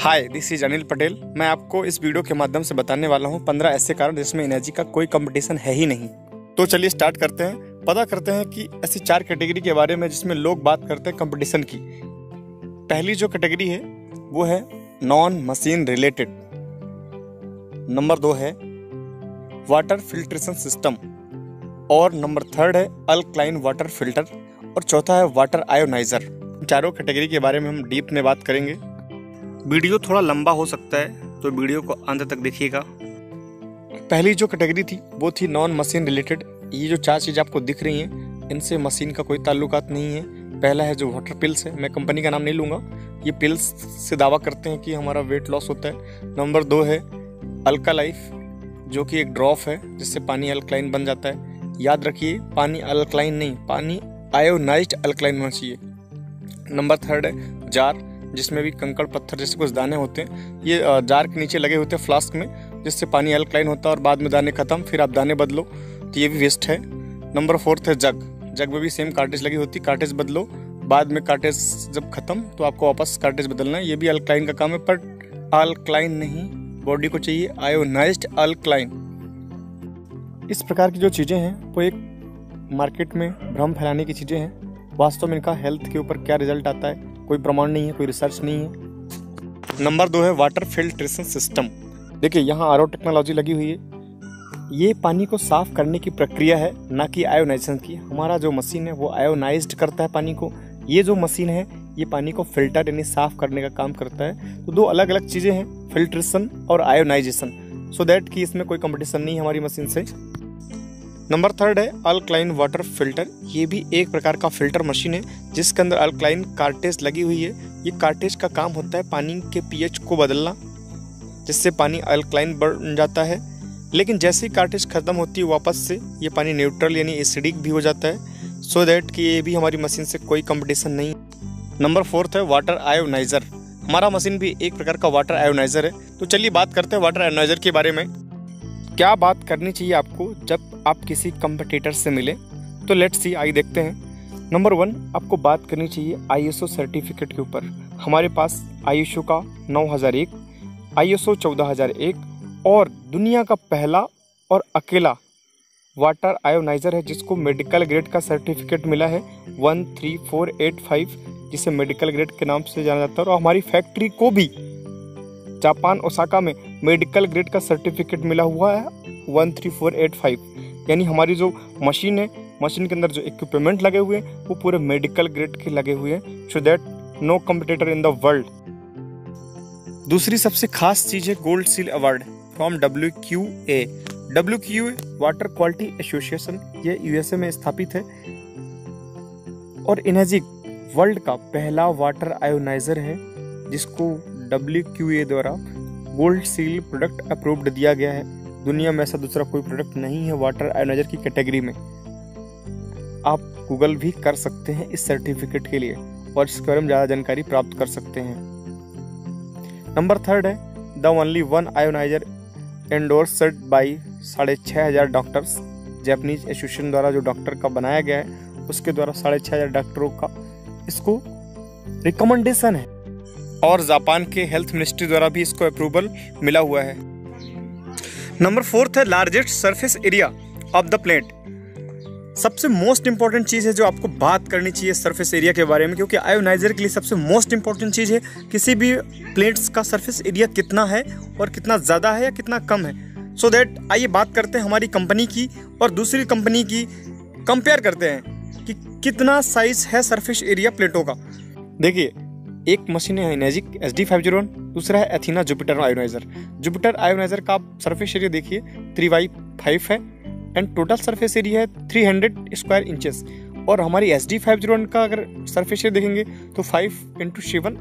Hi, this is Anil Patel. मैं आपको इस वीडियो के माध्यम से बताने वाला हूँ 15 ऐसे कारण जिसमें एनर्जी का कोई कंपटीशन है ही नहीं। तो चलिए स्टार्ट करते हैं। पता करते हैं कि ऐसी 4 कैटेगरी के बारे में जिसमें लोग बात करते हैं कंपटीशन की। पहली जो कैटेगरी है वो है नॉन मशीन रिलेटेड। नंबर 2 है वाटर फिल्ट्रेशन सिस्टम और नंबर 3 है अल्कलाइन वाटर फिल्टर और चौथा है वाटर आयोनाइजर। चारों कैटेगरी के बारे में हम डीप में बात करेंगे। वीडियो थोड़ा लंबा हो सकता है तो वीडियो को अंत तक देखिएगा। पहली जो कैटेगरी थी वो थी नॉन मशीन रिलेटेड। ये जो 4 चीज़ आपको दिख रही हैं इनसे मशीन का कोई ताल्लुकात नहीं है। पहला है जो वाटर पिल्स है, मैं कंपनी का नाम नहीं लूँगा। ये पिल्स से दावा करते हैं कि हमारा वेट लॉस होता है। नंबर 2 है अल्का लाइफ, जो कि एक ड्रॉप है जिससे पानी अल्कलाइन बन जाता है। याद रखिए, पानी अल्कलाइन नहीं, पानी आयोनाइज्ड अल्कलाइन होना चाहिए। नंबर 3 है जार, जिसमें भी कंकड़ पत्थर जैसे कुछ दाने होते हैं। ये जार के नीचे लगे होते हैं फ्लास्क में, जिससे पानी अल्कलाइन होता है और बाद में दाने खत्म, फिर आप दाने बदलो तो ये भी वेस्ट है। नंबर 4 है जग। जग में भी सेम कार्टेज लगी होती, कार्टेज बदलो, बाद में कार्टेज जब खत्म तो आपको वापस कार्टेज बदलना है। ये भी अल्कलाइन का काम है, पर अल्कलाइन नहीं, बॉडी को चाहिए आयोनाइज्ड अल्कलाइन। इस प्रकार की जो चीज़ें हैं वो एक मार्केट में भ्रम फैलाने की चीज़ें हैं। वास्तव में इनका हेल्थ के ऊपर क्या रिजल्ट आता है कोई प्रमाण नहीं है, कोई रिसर्च नहीं है। नंबर 2 है वाटर फिल्ट्रेशन सिस्टम। देखिए यहाँ आरओ टेक्नोलॉजी लगी हुई है। ये पानी को साफ करने की प्रक्रिया है, ना कि आयोनाइजेशन की। हमारा जो मशीन है वो आयोनाइज्ड करता है पानी को। ये जो मशीन है ये पानी को फिल्टर यानी साफ करने का काम करता है। तो 2 अलग अलग चीज़ें हैं, फिल्ट्रेशन और आयोनाइजेशन। सो दैट कि इसमें कोई कंपटीशन नहीं है हमारी मशीन से। नंबर 3 है अल्कलाइन वाटर फिल्टर। ये भी एक प्रकार का फिल्टर मशीन है जिसके अंदर अल्कलाइन कार्टेज लगी हुई है। ये कार्टेज का काम होता है पानी के पीएच को बदलना, जिससे पानी अल्कलाइन बन जाता है। लेकिन जैसे ही कार्टेज खत्म होती है वापस से ये पानी न्यूट्रल यानी एसिडिक भी हो जाता है। सो दैट कि ये भी हमारी मशीन से कोई कंपटीशन नहीं। नंबर 4 है वाटर आयोनाइजर। हमारा मशीन भी एक प्रकार का वाटर आयोनाइजर है। तो चलिए बात करते हैं वाटर आयोनाइजर के बारे में। क्या बात करनी चाहिए आपको जब आप किसी कंपटीटर से मिले, तो लेट्स सी, आइए देखते हैं। नंबर 1, आपको बात करनी चाहिए ISO सर्टिफिकेट के ऊपर। हमारे पास ISO का 9001, ISO 14001 और दुनिया का पहला और अकेला वाटर आयोनाइजर है जिसको मेडिकल ग्रेड का सर्टिफिकेट मिला है 13485, जिसे मेडिकल ग्रेड के नाम से जाना जाता है। और हमारी फैक्ट्री को भी जापान ओसाका में मेडिकल ग्रेड का सर्टिफिकेट मिला हुआ है 13485। यानी हमारी जो मशीन है, मशीन के अंदर जो इक्विपमेंट लगे हुए हैं वो पूरे मेडिकल ग्रेड के लगे हुए हैं। So that no competitor in the world. दूसरी सबसे खास चीज है gold seal award from WQA। WQA water quality association, ये USA में स्थापित है और एनर्जी वर्ल्ड का पहला वाटर आयोनाइजर है जिसको WQA द्वारा गोल्ड सील प्रोडक्ट अप्रूव्ड दिया गया है। दुनिया में ऐसा दूसरा कोई प्रोडक्ट नहीं है वाटर आयोनाइजर की कैटेगरी में। आप गूगल भी कर सकते हैं इस सर्टिफिकेट के लिए और इसके बारे में ज़्यादा जानकारी प्राप्त कर सकते हैं। नंबर 3 है the only one ioniser endorsed by 6500 doctors. Japanese association द्वारा जो डॉक्टर का बनाया गया है उसके द्वारा 6500 डॉक्टरों का इसको रिकमेंडेशन है और जापान के हेल्थ मिनिस्ट्री द्वारा भी इसको अप्रूवल मिला हुआ है। नंबर 4 है largest surface area of the planet. सबसे मोस्ट इंपॉर्टेंट चीज़ है जो आपको बात करनी चाहिए सरफेस एरिया के बारे में, क्योंकि आयोनाइजर के लिए सबसे मोस्ट इंपॉर्टेंट चीज़ है किसी भी प्लेनेट्स का सरफेस एरिया कितना है और कितना ज़्यादा है या कितना कम है। सो दैट आइए बात करते हैं हमारी कंपनी की और दूसरी कंपनी की, कंपेयर करते हैं कि कितना साइज है सरफेस एरिया प्लेटों का। देखिए, एक मशीन है एनर्जिक SD501, दूसरा है Athena Jupiter ioniser. Jupiter ioniser का आप सरफेस एरिया देखिए 3x5 है एंड टोटल सरफेस एरिया है 300 स्क्वायर इंचेस। और हमारी SD501 का अगर सरफेस एरिया देखेंगे तो 5x7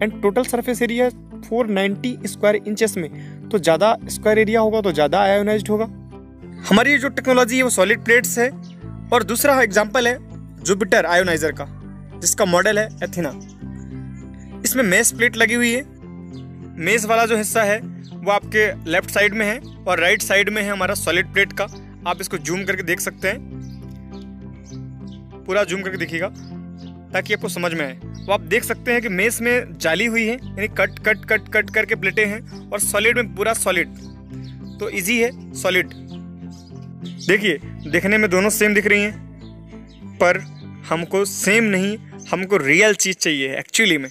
and total surface area है 490 स्क्वायर इंचेस में। तो ज़्यादा स्क्वायर एरिया होगा तो ज़्यादा आयोनाइज्ड होगा। हमारी जो टेक्नोलॉजी है वो सॉलिड प्लेट्स है। और दूसरा एग्जाम्पल है जुपिटर आयोनाइजर का जिसका मॉडल है एथीना। इसमें मेस प्लेट लगी हुई है। मेस वाला जो हिस्सा है वो आपके लेफ्ट साइड में है और राइट साइड में है हमारा सॉलिड प्लेट का। आप इसको जूम करके देख सकते हैं, पूरा जूम करके देखिएगा ताकि आपको समझ में आए। तो आप देख सकते हैं कि मेस में जाली हुई है, यानी कट कट कट कट करके प्लेटें हैं, और सॉलिड में पूरा सॉलिड, तो इजी है सॉलिड। देखिए देखने में दोनों सेम दिख रही हैं, पर हमको सेम नहीं, हमको रियल चीज़ चाहिए एक्चुअली में।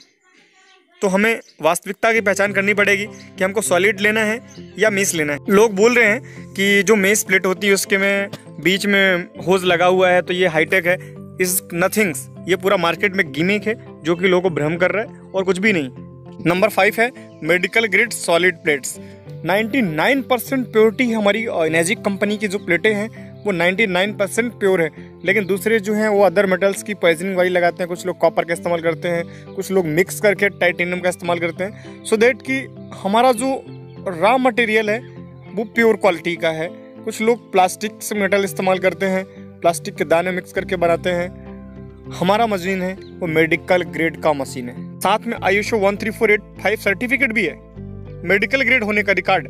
तो हमें वास्तविकता की पहचान करनी पड़ेगी कि हमको सॉलिड लेना है या मेस लेना है। लोग बोल रहे हैं कि जो मेस प्लेट होती है उसके में बीच में होज लगा हुआ है तो ये हाईटेक है। इज नथिंग्स, ये पूरा मार्केट में गिमिक है जो कि लोगों को भ्रम कर रहा है और कुछ भी नहीं। नंबर 5 है medical grade solid plates. 99% purity हमारी एनर्जी कंपनी की जो प्लेटें हैं वो 99% प्योर है, लेकिन दूसरे जो हैं वो अदर मेटल्स की पॉइजनिंग वाली लगाते हैं। कुछ लोग कॉपर का इस्तेमाल करते हैं, कुछ लोग मिक्स करके टाइटेनियम का इस्तेमाल करते हैं, सो दैट कि हमारा जो रॉ मटेरियल है वो प्योर क्वालिटी का है। कुछ लोग प्लास्टिक से मेटल इस्तेमाल करते हैं, प्लास्टिक के दाने मिक्स करके बनाते हैं। हमारा मशीन है वो मेडिकल ग्रेड का मशीन है, साथ में ISO 13485 सर्टिफिकेट भी है, मेडिकल ग्रेड होने का रिकॉर्ड।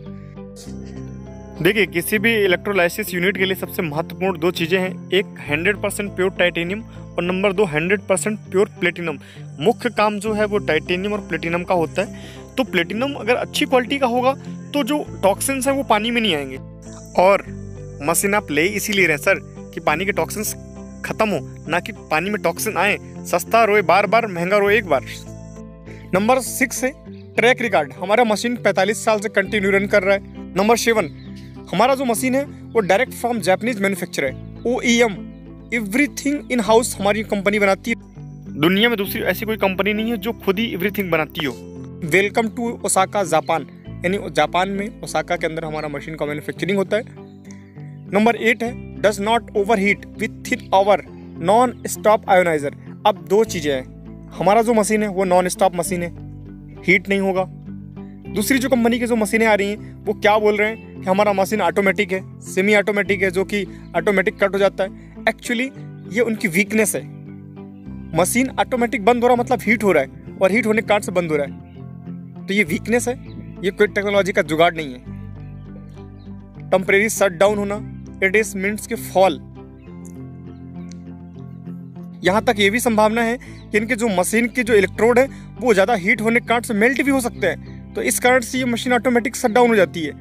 देखिए किसी भी इलेक्ट्रोलाइसिस यूनिट के लिए सबसे महत्वपूर्ण 2 चीज़ें हैं, एक 100% प्योर टाइटेनियम और नंबर 2 100% प्योर प्लेटिनम। मुख्य काम जो है वो टाइटेनियम और प्लेटिनम का होता है। तो प्लेटिनम अगर अच्छी क्वालिटी का होगा तो जो टॉक्सिन्स हैं वो पानी में नहीं आएंगे। और मशीन आप ले इसीलिए रहे सर कि पानी के टॉक्सिन्स खत्म हो, ना कि पानी में टॉक्सिन आए। सस्ता रोए बार बार, महंगा रोए एक बार। नंबर 6 है ट्रैक रिकॉर्ड। हमारा मशीन 45 साल से कंटिन्यू रन कर रहा है। नंबर 7, हमारा जो मशीन है वो डायरेक्ट फ्रॉम जापानीज मैन्युफैक्चर है, OEM, एवरीथिंग इन हाउस हमारी कंपनी बनाती है। दुनिया में दूसरी ऐसी कोई कंपनी नहीं है जो खुद ही एवरीथिंग बनाती हो। वेलकम टू ओसाका जापान, यानी जापान में ओसाका के अंदर हमारा मशीन का मैन्युफैक्चरिंग होता है। नंबर 8 है does not overheat within our non stop ioniser. अब 2 चीज़ें हैं, हमारा जो मशीन है वो नॉन स्टॉप मशीन है, हीट नहीं होगा। दूसरी जो कंपनी की जो मशीनें आ रही हैं वो क्या बोल रहे हैं कि हमारा मशीन ऑटोमेटिक है, सेमी ऑटोमेटिक है, जो कि ऑटोमेटिक कट हो जाता है। एक्चुअली ये उनकी वीकनेस है। मशीन ऑटोमेटिक बंद हो रहा मतलब हीट हो रहा है, और हीट होने के कारण से बंद हो रहा है, तो ये वीकनेस है, ये कोई टेक्नोलॉजी का जुगाड़ नहीं है। टेम्परेरी शट डाउन होना, इट इज मीन्स के फॉल। यहाँ तक ये भी संभावना है कि इनके जो मशीन के जो इलेक्ट्रोड है वो ज़्यादा हीट होने के कारण से मेल्ट भी हो सकते हैं, तो इस कारण से ये मशीन ऑटोमेटिक शट डाउन हो जाती है।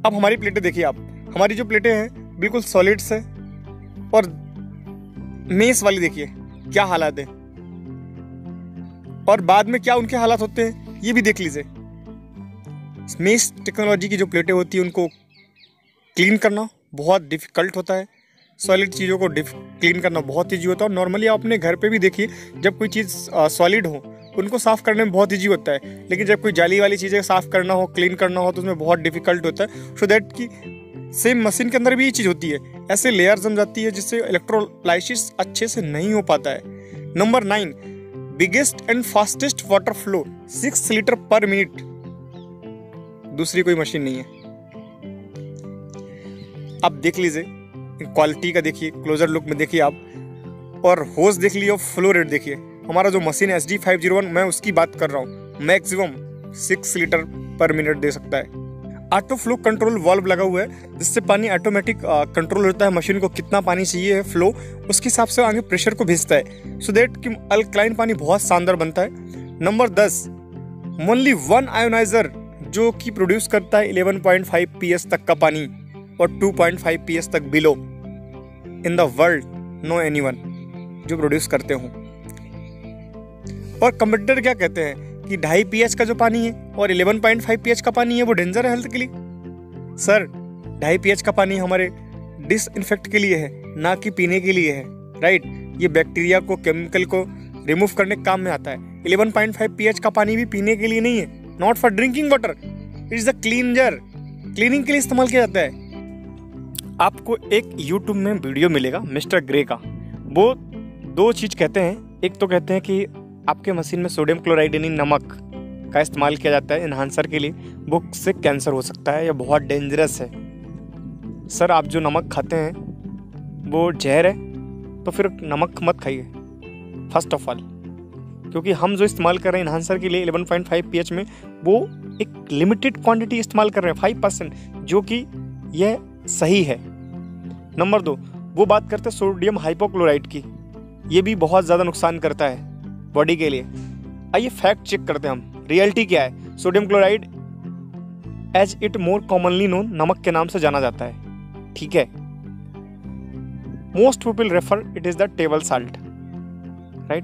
अब हमारी प्लेटें देखिए आप, हमारी जो प्लेटें हैं बिल्कुल सॉलिड्स है, और मेस वाली देखिए क्या हालात है, और बाद में क्या उनके हालात होते हैं ये भी देख लीजिए। मेस टेक्नोलॉजी की जो प्लेटें होती है उनको क्लीन करना बहुत डिफिकल्ट होता है, सॉलिड चीज़ों को क्लीन करना बहुत ईजी होता है। और नॉर्मली आप अपने घर पे भी देखिए, जब कोई चीज़ सॉलिड हो उनको साफ़ करने में बहुत ईजी होता है, लेकिन जब कोई जाली वाली चीज़ें साफ़ करना हो, क्लीन करना हो, तो उसमें बहुत डिफिकल्ट होता है। सो दैट कि सेम मशीन के अंदर भी ये चीज़ होती है, ऐसे लेयर जम जाती है जिससे इलेक्ट्रोलाइसिस अच्छे से नहीं हो पाता है। Number 9 biggest and fastest water flow 6 litre पर मिनट, दूसरी कोई मशीन नहीं है। आप देख लीजिए, क्वालिटी का देखिए, क्लोजर लुक में देखिए आप, और होज देख लीजिए, फ्लो रेट देखिए। हमारा जो मशीन है SD501, मैं उसकी बात कर रहा हूँ, मैक्सिमम 6 लीटर पर मिनट दे सकता है। ऑटो फ्लो कंट्रोल वाल्व लगा हुआ है जिससे पानी ऑटोमेटिक कंट्रोल होता है, मशीन को कितना पानी चाहिए है फ्लो, उसके हिसाब से आगे प्रेशर को भेजता है, सो दैट कि अल्कलाइन पानी बहुत शानदार बनता है। नंबर 10 ओनली 1 आयोनाइजर जो कि प्रोड्यूस करता है 11.5 PS तक का पानी और 2.5 PS तक below in the world, no anyone जो प्रोड्यूस करते हो। और कंपटीटर क्या कहते हैं कि 2.5 pH का जो पानी है और 11.5 pH का पानी है वो डेंजर है हेल्थ के लिए। सर 2.5 pH का पानी हमारे डिसइंफेक्ट के लिए है, ना कि पीने के लिए है, राइट। ये बैक्टीरिया को, केमिकल को रिमूव करने के काम में आता है। 11.5 pH का पानी भी पीने के लिए नहीं है, not for drinking water, it is the cleanser, cleaning के लिए इस्तेमाल किया जाता है। आपको एक YouTube में वीडियो मिलेगा मिस्टर ग्रे का, वो 2 चीज़ कहते हैं। एक तो कहते हैं कि आपके मशीन में सोडियम क्लोराइड यानी नमक का इस्तेमाल किया जाता है इन्हांसर के लिए, वो से कैंसर हो सकता है, या बहुत डेंजरस है। सर आप जो नमक खाते हैं वो जहर है, तो फिर नमक मत खाइए फर्स्ट ऑफ ऑल, क्योंकि हम जो इस्तेमाल कर रहे हैं इन्हांसर के लिए 11.5 pH में, वो एक लिमिटेड क्वांटिटी इस्तेमाल कर रहे हैं 5%, जो कि यह सही है। नंबर 2 वो बात करते हैं सोडियम हाइपोक्लोराइड की, ये भी बहुत ज़्यादा नुकसान करता है बॉडी के लिए। आइए फैक्ट चेक करते हैं हम, रियलिटी क्या है। Sodium chloride as it more commonly known, नमक के नाम से जाना जाता है, ठीक है। Most people refer it is the table salt, right,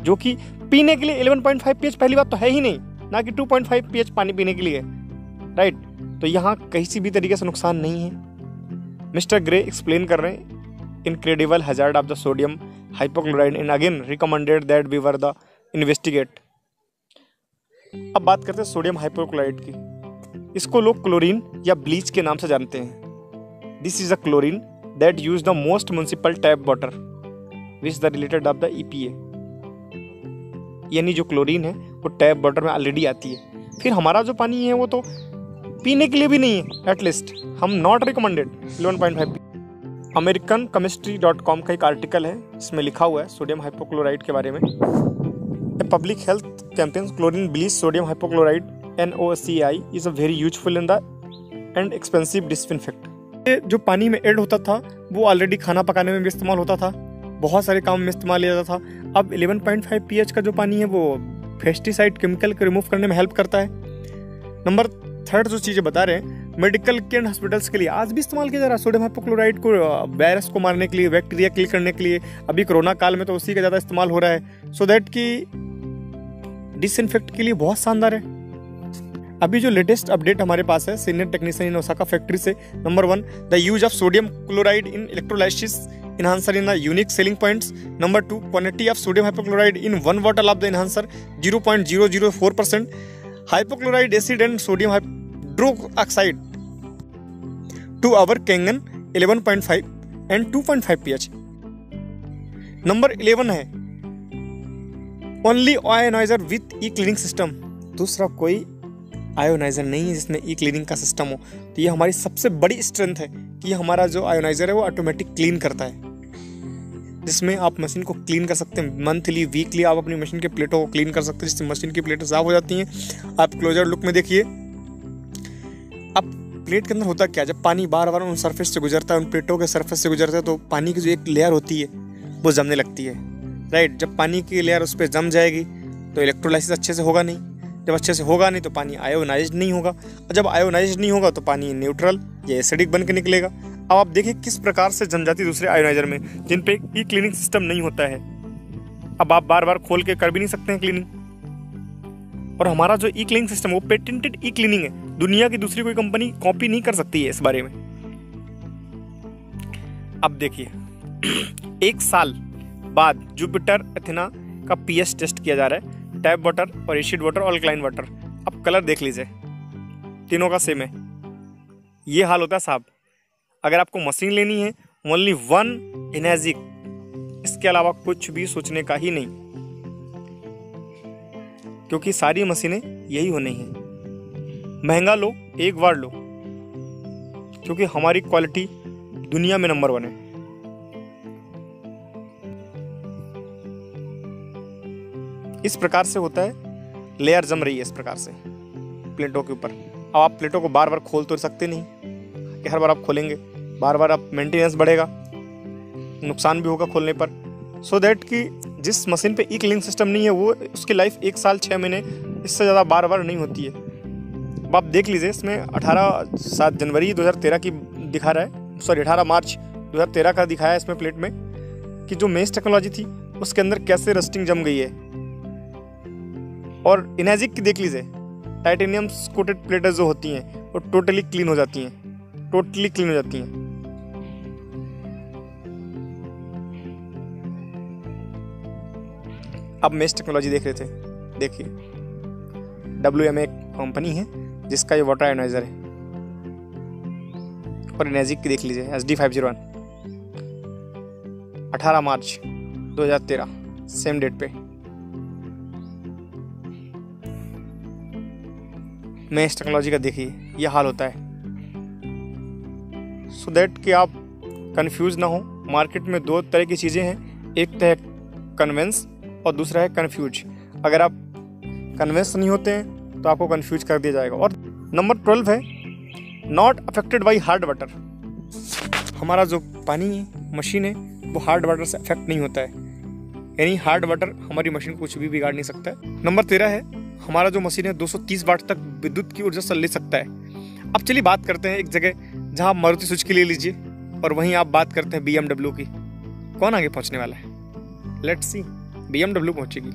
जो कि पीने के लिए 11.5 pH पहली बात तो है ही नहीं, ना कि 2.5 pH पानी पीने के लिए, राइट। तो यहाँ किसी भी तरीके से नुकसान नहीं है। मिस्टर ग्रे एक्सप्लेन कर रहे हैं incredible hazard of the sodium hypochloride and again recommended that we were the investigate. अब बात करते हैं सोडियम हाइपोक्लोराइड की। इसको लोग क्लोरीन या ब्लीच के नाम से जानते हैं। This is a chlorine that use the most municipal tap water which the related of the EPA, यानी जो क्लोरीन है वो टैप वाटर में ऑलरेडी आती है। फिर हमारा जो पानी है वो तो पीने के लिए भी नहीं है, एटलीस्ट हम नॉट रिकमेंडेड 11.5। americanchemistry.com का एक आर्टिकल है, इसमें लिखा हुआ है सोडियम हाइपोक्लोराइड के बारे में। Public health campaign chlorine bleach sodium hypochloride NOCI is a very useful in the end expensive disinfect. जो पानी में ऐड होता था वो ऑलरेडी खाना पकाने में भी इस्तेमाल होता था, बहुत सारे काम में इस्तेमाल लिया जाता था। अब 11.5 pH का जो पानी है वो पेस्टिसाइड केमिकल को रिमूव करने में हेल्प करता है। नंबर 3 जो चीज़ें बता रहे हैं, मेडिकल के एंड हॉस्पिटल्स के लिए आज भी इस्तेमाल किया जा रहा है सोडियम हाइपोक्लोराइड को, वायरस को मारने के लिए, बैक्टीरिया किल करने के लिए। अभी कोरोना काल में तो उसी का ज़्यादा इस्तेमाल हो रहा है, सो दैट कि डिसइंफेक्ट के लिए बहुत शानदार है। अभी जो लेटेस्ट अपडेट हमारे पास है सीनियर टेक्नीशियन इन ओसाका फैक्ट्री से, number 1 the use of sodium chloride in electrolysis enhancer in the unique selling points. Number 2 quantity of sodium hypochlorite in 1 bottle of the enhancer 0.004%. hypochlorite acid and sodium hydroxide to our Kangen 11.5 and 2.5 pH. Number 11 है only ioniser with E cleaning system. दूसरा कोई ioniser नहीं है जिसमें ई cleaning का system हो। तो ये हमारी सबसे बड़ी स्ट्रेंथ है कि हमारा जो आयोनाइजर है वो ऑटोमेटिक क्लीन करता है, जिसमें आप मशीन को क्लीन कर सकते हैं। मंथली वीकली आप अपनी मशीन के प्लेटों को क्लीन कर सकते हैं, जिससे मशीन की प्लेटें साफ हो जाती हैं। आप क्लोजर लुक में देखिए, अब प्लेट के अंदर होता क्या, जब पानी बार बार उन सरफेस से गुजरता है, उन प्लेटों के सरफेस से गुजरता है, तो पानी की जो एक लेयर होती है वो जमने लगती है, राइट। जब पानी की लेयर उस पर जम जाएगी तो इलेक्ट्रोलाइसिस अच्छे से होगा नहीं, जब अच्छे से होगा नहीं तो पानी आयोनाइज्ड नहीं होगा, और जब आयोनाइज्ड नहीं होगा तो पानी न्यूट्रल या एसिडिक बन के निकलेगा। अब आप देखिए किस प्रकार से जम जाती है दूसरे आयोनाइजर में जिन पे ई क्लीनिंग सिस्टम नहीं होता है। अब आप बार बार खोल के कर भी नहीं सकते हैं क्लीनिंग। और हमारा जो ई क्लीनिंग सिस्टम वो पेटेंटेड ई क्लीनिंग है, दुनिया की दूसरी कोई कंपनी कॉपी नहीं कर सकती है इस बारे में। अब देखिए 1 साल बाद जुपिटर एथेना का pH टेस्ट किया जा रहा है, टैप वाटर और एसिड वाटर और अल्कलाइन वाटर। अब कलर देख लीजिए, तीनों का सेम है। ये हाल होता है साहब। अगर आपको मशीन लेनी है ओनली 1 एनर्जिक, इसके अलावा कुछ भी सोचने का ही नहीं, क्योंकि सारी मशीनें यही होनी है। महंगा लो, एक बार लो, क्योंकि हमारी क्वालिटी दुनिया में नंबर 1 है। इस प्रकार से होता है, लेयर जम रही है इस प्रकार से प्लेटों के ऊपर। अब आप प्लेटों को बार बार खोल तो सकते नहीं कि हर बार आप खोलेंगे, बार बार आप मेंटेनेंस बढ़ेगा, नुकसान भी होगा खोलने पर। सो दैट कि जिस मशीन पे ई क्लीनिंग सिस्टम नहीं है वो उसकी लाइफ 1 साल 6 महीने, इससे ज़्यादा बार बार नहीं होती है। अब आप देख लीजिए, इसमें 7 जनवरी 2013 की दिखा रहा है, सॉरी 18 मार्च 2013 का दिखाया है इसमें प्लेट में, कि जो मेस टेक्नोलॉजी थी उसके अंदर कैसे रस्टिंग जम गई है। और इनर्जिक की देख लीजिए, टाइटेनियम कोटेड प्लेटें जो होती हैं वो टोटली क्लीन हो जाती हैं, टोटली क्लीन हो जाती हैं। अब मेस टेक्नोलॉजी देख रहे थे, देखिए WMA कंपनी है जिसका ये वाटर आयोनाइजर है। और इनर्जिक की देख लीजिए SD501, 18 मार्च 2013 सेम डेट पे। मेस टेक्नोलॉजी का देखिए ये हाल होता है। सो दैट कि आप कंफ्यूज ना हो। मार्केट में 2 तरह की चीज़ें हैं, एक तो है कन्वेंस और दूसरा है कन्फ्यूज। अगर आप कन्वेंस नहीं होते हैं तो आपको कन्फ्यूज कर दिया जाएगा। और नंबर 12 है not affected by hard water. हमारा जो पानी है, मशीन है, वो हार्ड वाटर से अफेक्ट नहीं होता है। यानी हार्ड वाटर हमारी मशीन को कुछ भी बिगाड़ नहीं सकता है। नंबर 13 है, हमारा जो मशीन है 230 वाट तक विद्युत की ऊर्जा से ले सकता है। अब चलिए बात करते हैं एक जगह जहां आप मारुति सुजुकी ले लीजिए और वहीं आप बात करते हैं BMW की। कौन आगे पहुंचने वाला है? Let's see. BMW पहुंचेगी,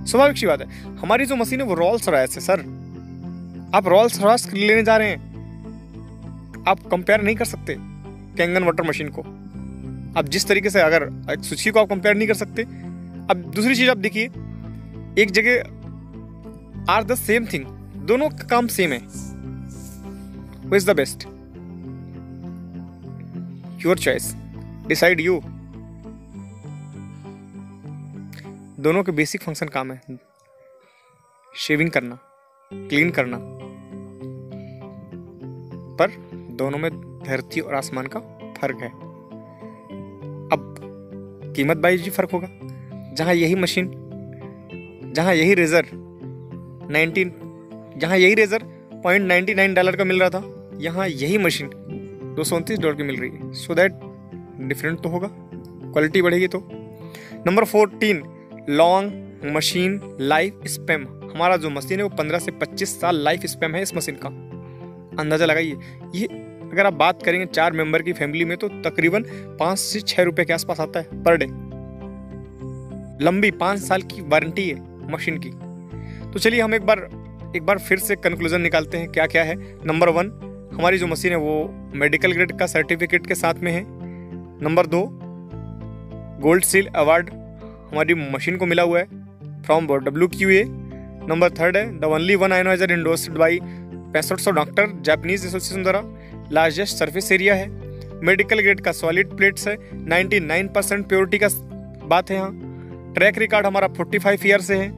स्वाभाविक सी बात है। हमारी जो मशीन है वो रोल्स रॉयस है सर। आप रोल्स रॉयस लेने जा रहे हैं, आप कंपेयर नहीं कर सकते कैंगन वाटर मशीन को। अब जिस तरीके से अगर एक सुजुकी को आप कंपेयर नहीं कर सकते। अब दूसरी चीज आप देखिए, एक जगह आर द सेम थिंग, दोनों का काम सेम है। Who is the best? Your choice, decide you. दोनों के बेसिक फंक्शन काम है, शेविंग करना, क्लीन करना, पर दोनों में धरती और आसमान का फर्क है। अब कीमत बाइज जी फर्क होगा। जहां यही मशीन, जहां यही रेजर $0.99 का मिल रहा था, यहाँ यही मशीन $229 की मिल रही है। सो दैट डिफरेंट तो होगा, क्वालिटी बढ़ेगी तो। Number 14, long machine life spam. हमारा जो मशीन है वो 15 से 25 साल लाइफ स्पैम है इस मशीन का। अंदाजा लगाइए, ये अगर आप बात करेंगे 4 मेंबर की फैमिली में तो तकरीबन 5 से 6 रुपए के आसपास आता है पर डे। लंबी 5 साल की वारंटी है मशीन की। तो चलिए हम एक बार फिर से कंक्लूजन निकालते हैं क्या क्या है। नंबर 1, हमारी जो मशीन है वो मेडिकल ग्रेड का सर्टिफिकेट के साथ में है। नंबर 2, गोल्ड सील अवार्ड हमारी मशीन को मिला हुआ है फ्रॉम WQA। नंबर 3 है, the only one ioniser endorsed by 6500 doctor Japanese association द्वारा। लार्जेस्ट सरफेस एरिया है, मेडिकल ग्रेड का सॉलिड प्लेट्स है, 99% प्योरिटी का बात है यहाँ। ट्रैक रिकॉर्ड हमारा 45 ईयर से है,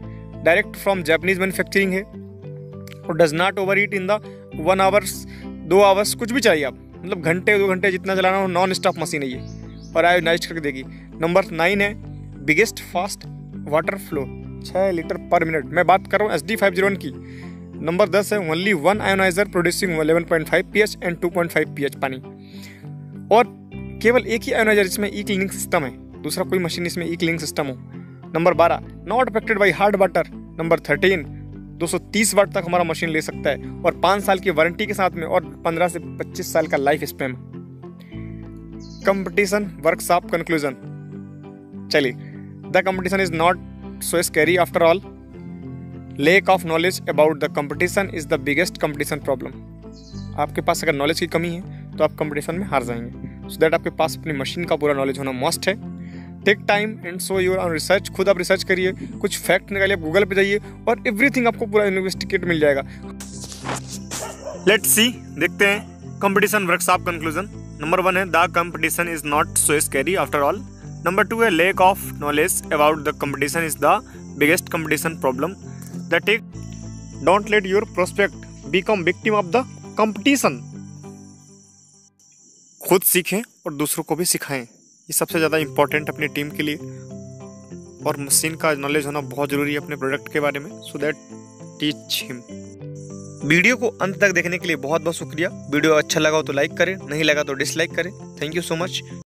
डायरेक्ट फ्रॉम जापानीज मैन्युफैक्चरिंग है और does not over eat in the 1 hours 2 hours, कुछ भी चाहिए आप, मतलब घंटे 2 घंटे जितना चलाना हो, नॉन स्टॉप मशीन है ये और आयोनाइज करके देगी। नंबर 9 है, biggest fast water flow 6 litre पर मिनट। मैं बात कर रहा हूँ SD501 की। नंबर 10 है, only one ioniser producing 11.5 pH and 2.5 pH पानी, और केवल एक ही आयोनाइजर इसमें ई क्लीनिंग सिस्टम है, दूसरा कोई मशीन इसमें ई क्लीनिंग सिस्टम हो। Number 12, not affected by hard water. Number 13, 230 वाट तक हमारा मशीन ले सकता है और 5 साल की वारंटी के साथ में और 15 से 25 साल का life span. Competition workshop conclusion. चलिए, the competition is not so scary after all. Lack of knowledge about the competition is the biggest competition problem. आपके पास अगर नॉलेज की कमी है तो आप कंपटीशन में हार जाएंगे। सो दैट आपके पास अपनी मशीन का पूरा नॉलेज होना मस्ट है। Take time and so your own research. खुद आप रिसर्च करिए, कुछ फैक्ट निकालिए, गूगल पे जाइए और एवरीथिंग आपको पूरा इन्वेस्टिगेट मिल जाएगा। लेट्स सी, देखते हैं कंपटीशन वर्कशॉप कंक्लूजन। नंबर 1 है, the competition is not so scary after all. Number 2 है, lack of knowledge about the competition is the biggest competition problem. Don't let your prospect become victim of the competition. खुद सीखें और दूसरों को भी सिखाएं, ये सबसे ज़्यादा इम्पोर्टेंट अपनी टीम के लिए। और मशीन का नॉलेज होना बहुत ज़रूरी है अपने प्रोडक्ट के बारे में। So that teach him. Video को अंत तक देखने के लिए बहुत बहुत शुक्रिया। वीडियो अच्छा लगा हो तो लाइक करें, नहीं लगा तो डिसलाइक करें। Thank you so much.